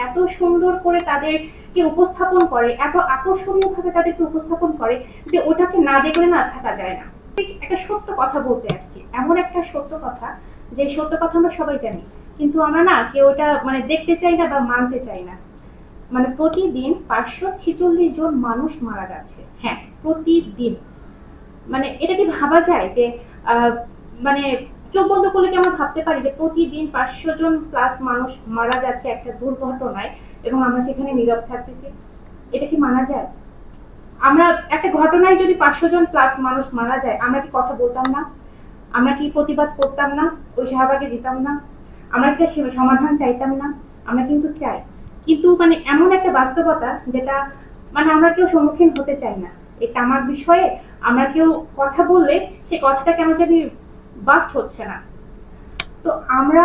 এত সুন্দর করে তাদেরকে উপস্থাপন করে, এত আকর্ষণীয়ভাবে তাদেরকে উপস্থাপন করে যে ওটাকে না দেখলে না থাকা যায় না। একটা সত্য কথা বলতে আসছি, এমন একটা সত্য কথা যে সত্য কথা আমরা সবাই জানি, কিন্তু আমরা না কেউ ওটা দেখতে চাই না বা মানতে চাই না। প্রতিদিন 546 জন মানুষ মারা যাচ্ছে। হ্যাঁ, প্রতিদিন। এটা কি ভাবা যায় যে মানে চোখ বন্ধ করলে কি আমরা ভাবতে পারি যে প্রতিদিন 500 জন প্লাস মানুষ মারা যাচ্ছে একটা দুর্ঘটনায় এবং আমরা সেখানে নীরব থাকতেছি? এটা কি মানা যায়? আমরা একটা ঘটনায় যদি 500 জন প্লাস মানুষ মারা যায়, আমরা কি কথা বলতাম না? আমরা কি প্রতিবাদ করতাম না? ওই শাহবাগে যেতাম না? আমরা কি সমাধান চাইতাম না? আমরা কিন্তু চাই, কিন্তু এমন একটা বাস্তবতা যেটা আমরা কেউ সম্মুখীন হতে চাই না। এই তামাক বিষয়ে আমরা কেউ কথা বললে সেই কথাটা কেন জানি বাস্ট হচ্ছে না। তো আমরা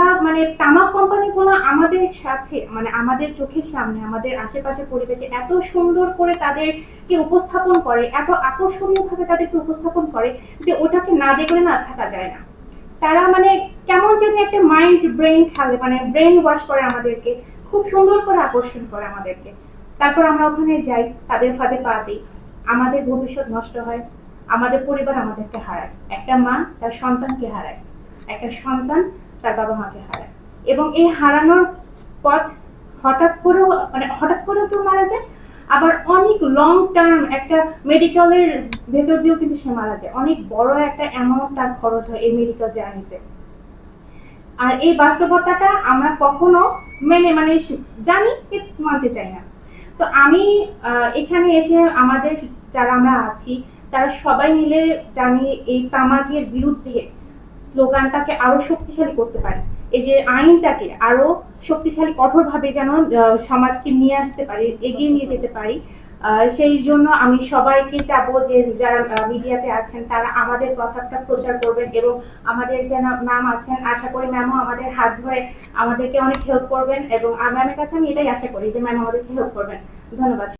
তামাক কোম্পানিগুলো আমাদের সাথে আমাদের চোখের সামনে, আমাদের আশেপাশে পরিবেশে এত সুন্দর করে তাদেরকে উপস্থাপন করে, এত আকর্ষণীয়ভাবে তাদেরকে উপস্থাপন করে যে ওটাকে না দেখলে না থাকা যায় না। তারা কেমন জানি একটা মাইন্ড ব্রেন খেলে, ব্রেন ওয়াশ করে আমাদেরকে, খুব সুন্দর করে আকর্ষণ করে আমাদেরকে। তারপর আমরা ওখানে যাই, তাদের ফাঁদে পা দিই, আমাদের ভবিষ্যৎ নষ্ট হয়, আমাদের পরিবার আমাদেরকে হারায়, একটা মা তার সন্তানকে হারায়, একটা সন্তান তার বাবা মাকে হারায়। এবং এই হারানোর পথ হঠাৎ করেও কেউ মারা যায়, আবার অনেক লং টার্ম একটা মেডিকেলের ভেতর দিয়েও কিন্তু সে মারা যায়। অনেক বড় একটা অ্যামাউন্ট তার খরচ হয় এই মেডিকেল জার্নিতে। আর এই বাস্তবতাটা আমরা কখনো জানি, মানতে চাই না। তো আমি এখানে এসে আমাদের যারা আমরা আছি তারা সবাই মিলে জানি এই তামাকের বিরুদ্ধে স্লোগানটাকে আরো শক্তিশালী করতে পারি, এই যে আইনটাকে আরো শক্তিশালী কঠোরভাবে যেন সমাজকে নিয়ে আসতে পারি, এগিয়ে নিয়ে যেতে পারি। সেই জন্য আমি সবাইকে চাবো যে যারা মিডিয়াতে আছেন তারা আমাদের কথাটা প্রচার করবেন, এবং আমাদের যেন ম্যাম আছেন, আশা করি ম্যামও আমাদের হাত ধরে আমাদেরকে অনেক হেল্প করবেন, এবং ম্যামের কাছে আমি এটাই আশা করি যে ম্যাম আমাদেরকে হেল্প করবেন। ধন্যবাদ।